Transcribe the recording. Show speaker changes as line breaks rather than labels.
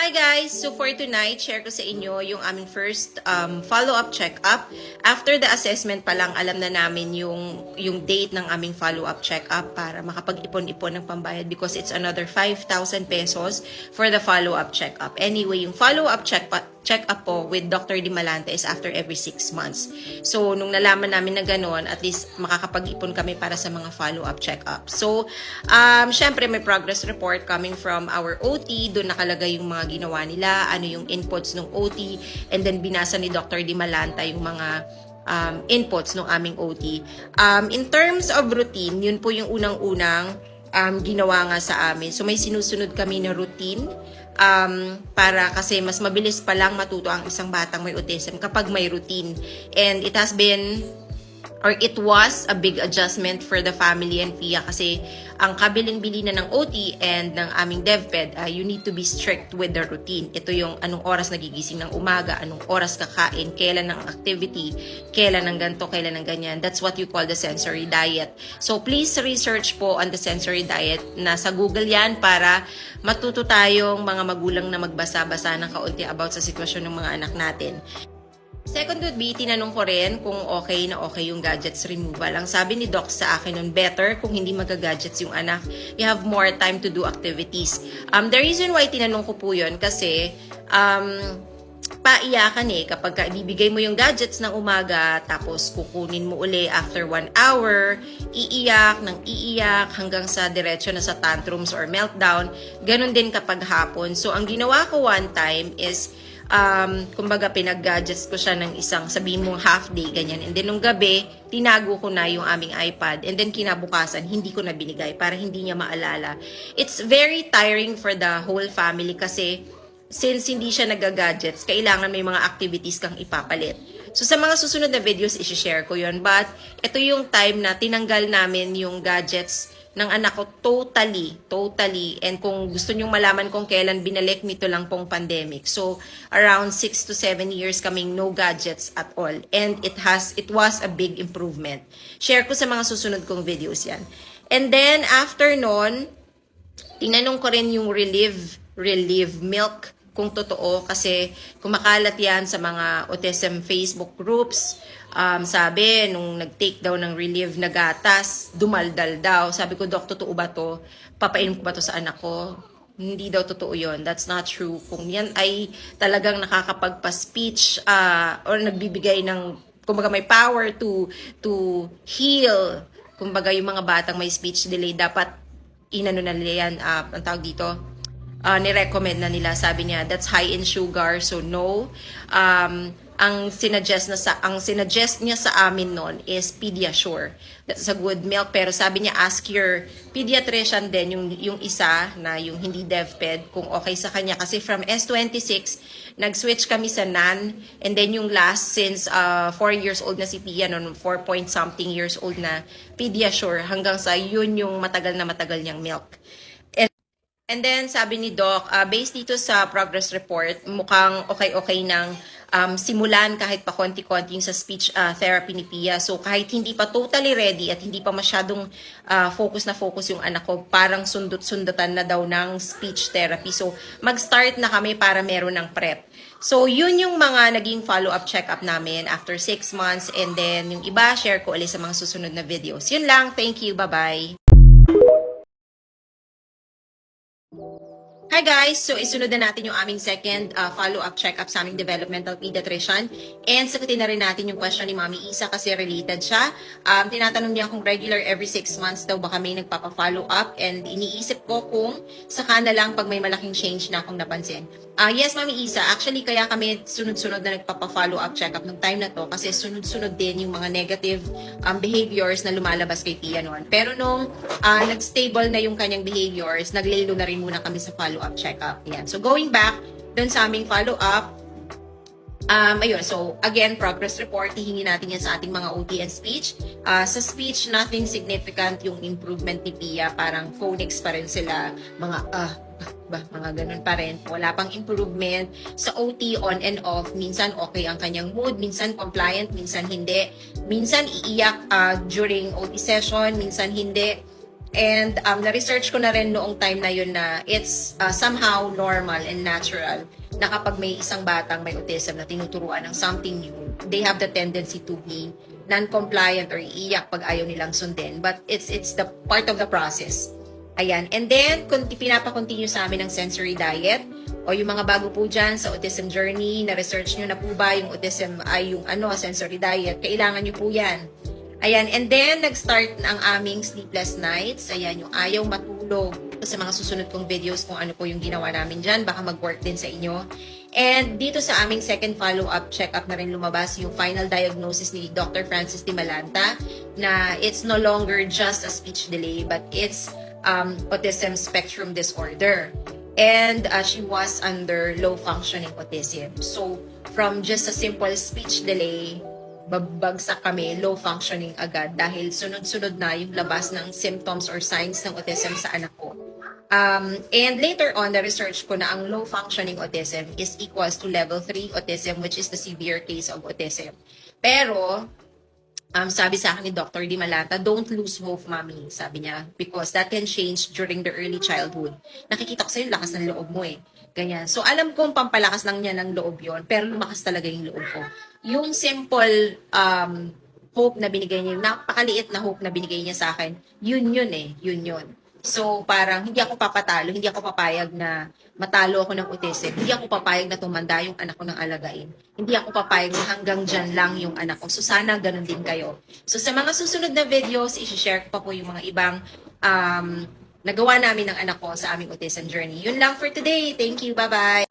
Hi guys! So for tonight, share ko sa inyo yung aming first follow-up check-up. After the assessment pa lang, alam na namin yung date ng aming follow-up check-up para makapag-ipon-ipon ng pambayad because it's another 5,000 pesos for the follow-up check-up. Anyway, yung follow-up check-up po with Dr. Dimalante is after every 6 months. So, nung nalaman namin na gano'n, at least makakapag-ipon kami para sa mga follow-up check-up. So, syempre may progress report coming from our OT. Doon nakalagay yung mga ginawa nila, ano yung inputs ng OT, and then binasa ni Dr. Dimalanta yung mga inputs ng aming OT. In terms of routine, yun po yung unang-unang ginawa nga sa amin. So may sinusunod kami na routine para kasi mas mabilis pa lang matuto ang isang batang may autism kapag may routine. And it has been or it was a big adjustment for the family and FIA kasi ang kabilin-bili na ng OT and ng aming DevPed, you need to be strict with the routine. Ito yung anong oras nagigising ng umaga, anong oras kakain, kailan ng activity, kailan ng ganito, kailan ng ganyan. That's what you call the sensory diet. So please research po on the sensory diet. Nasa Google yan para matuto tayong mga magulang na magbasa-basa ng kaunti about sa sitwasyon ng mga anak natin. Second would be, tinanong ko rin kung okay na okay yung gadgets removal. Ang sabi ni Doc sa akin nun, better kung hindi magagadgets yung anak. You have more time to do activities. The reason why tinanong ko po yun, kasi paiyakan kapag ibibigay mo yung gadgets ng umaga, tapos kukunin mo uli after 1 hour, iiyak hanggang sa diretso na sa tantrums or meltdown. Ganon din kapag hapon. So, ang ginawa ko one time is, kumbaga pinag-gadgets ko siya ng isang, sabihin mong half day, ganyan. And then nung gabi, tinago ko na yung aming iPad. And then kinabukasan, hindi ko na binigay para hindi niya maalala. It's very tiring for the whole family kasi since hindi siya nag-gadgets, kailangan may mga activities kang ipapalit. So sa mga susunod na videos, isi-share ko yun. But ito yung time na tinanggal namin yung gadgets ng anak ko totally. And kung gusto nyong malaman kung kailan binalik, nito lang pong pandemic. So, around 6 to 7 years kaming no gadgets at all. And it was a big improvement. Share ko sa mga susunod kong videos yan. And then, after nun, tinanong ko rin yung relieve milk kung totoo kasi kumakalat yan sa mga autism Facebook groups. Sabi, nung nag-take daw ng relieve na gatas, dumaldal daw. Sabi ko, Dok, totoo ba to? Papainom ko ba to sa anak ko? Hindi daw totoo yon. That's not true. Kung yan ay talagang nakakapagpa-speech or nagbibigay ng, kumbaga may power to heal, kumbaga yung mga batang may speech delay, dapat inano na nila yan, ang tawag dito, ni-recommend na nila. Sabi niya, that's high in sugar, so no. Ang sinuggest niya sa amin noon is Pediasure. That's a good milk. Pero sabi niya, ask your pediatrician din, yung isa na yung hindi DevPed, kung okay sa kanya. Kasi from S26, nag-switch kami sa NAN. And then yung last, since 4 years old na si Pia, noon 4 point something years old na, Pediasure. Hanggang sa yun yung matagal niyang milk. And then, sabi ni Doc, based dito sa progress report, mukhang okay ng simulan kahit pa konti-konti sa speech therapy ni Pia. So, kahit hindi pa totally ready at hindi pa masyadong focus yung anak ko, parang sundot-sundutan na daw ng speech therapy. So, mag-start na kami para meron ng prep. So, yun yung mga naging follow-up check-up namin after 6 months. And then, yung iba, share ko ulit sa mga susunod na videos. Yun lang. Thank you. Bye-bye. Hi guys! So, isunod na natin yung aming second follow-up check-up sa aming developmental pediatrician. And sagutin na rin natin yung question ni Mami Isa kasi related siya. Tinatanong niya kung regular every 6 months daw ba kami nagpapa-follow up, and iniisip ko kung saka na lang pag may malaking change na akong napansin. Yes, Mami Isa. Actually, kaya kami sunod-sunod na nagpapa-follow up check-up ng time na to kasi sunod-sunod din yung mga negative behaviors na lumalabas kay Pia noon. Pero nung nag-stable na yung kanyang behaviors, naglilo na rin muna kami sa follow-up check-up. Yan. So, going back dun sa aming follow-up, ayun, so again, progress report, hihingi natin yan sa ating mga OT and speech. Sa speech, nothing significant yung improvement ni Pia, parang phonics pa rin sila, mga ganun pa rin. Wala pang improvement. Sa OT, on and off, minsan okay ang kanyang mood, minsan compliant, minsan hindi. Minsan iiyak during OT session, minsan hindi. And na-research ko na rin noong time na yun na it's somehow normal and natural na kapag may isang batang may autism na tinuturuan ng something new, they have the tendency to be non-compliant or iiyak pag ayaw nilang sundin. But it's the part of the process. Ayan. And then, kung pinapa-continue sa amin ng sensory diet, o yung mga bago po dyan sa autism journey, na-research nyo na po ba yung autism ay yung sensory diet, kailangan nyo po yan. Ayan, and then nag-start ang aming sleepless nights. Ayan, yung ayaw matulog. Sa mga susunod kong videos kung ano po yung ginawa namin dyan, baka mag-work din sa inyo. And dito sa aming second follow-up check-up na rin lumabas yung final diagnosis ni Dr. Francis Di Malanta na it's no longer just a speech delay, but it's autism spectrum disorder. And she was under low functioning autism. So, from just a simple speech delay, babagsak kami, low functioning agad dahil sunod-sunod na yung labas ng symptoms or signs ng autism sa anak ko. And later on, na-research ko na ang low functioning autism is equals to level 3 autism, which is the severe case of autism. Pero, sabi sa akin ni Dr. Di Malanta, don't lose hope, mommy, sabi niya, because that can change during the early childhood. Nakikita ko sa'yo, lakas ng loob mo eh. Ganyan. So, alam kong pampalakas lang niya ng loob yon, pero lumakas talaga yung loob ko. Yung simple hope na binigay niya, napakaliit na hope na binigay niya sa akin, yun eh, yun. So, parang hindi ako papatalo, hindi ako papayag na matalo ako ng autism, hindi ako papayag na tumanda yung anak ko ng alagain, hindi ako papayag na hanggang dyan lang yung anak ko. So, sana ganun din kayo. So, sa mga susunod na videos, isi-share ko pa po yung mga ibang nagawa namin ng anak ko sa aming autism journey. Yun lang for today. Thank you. Bye-bye.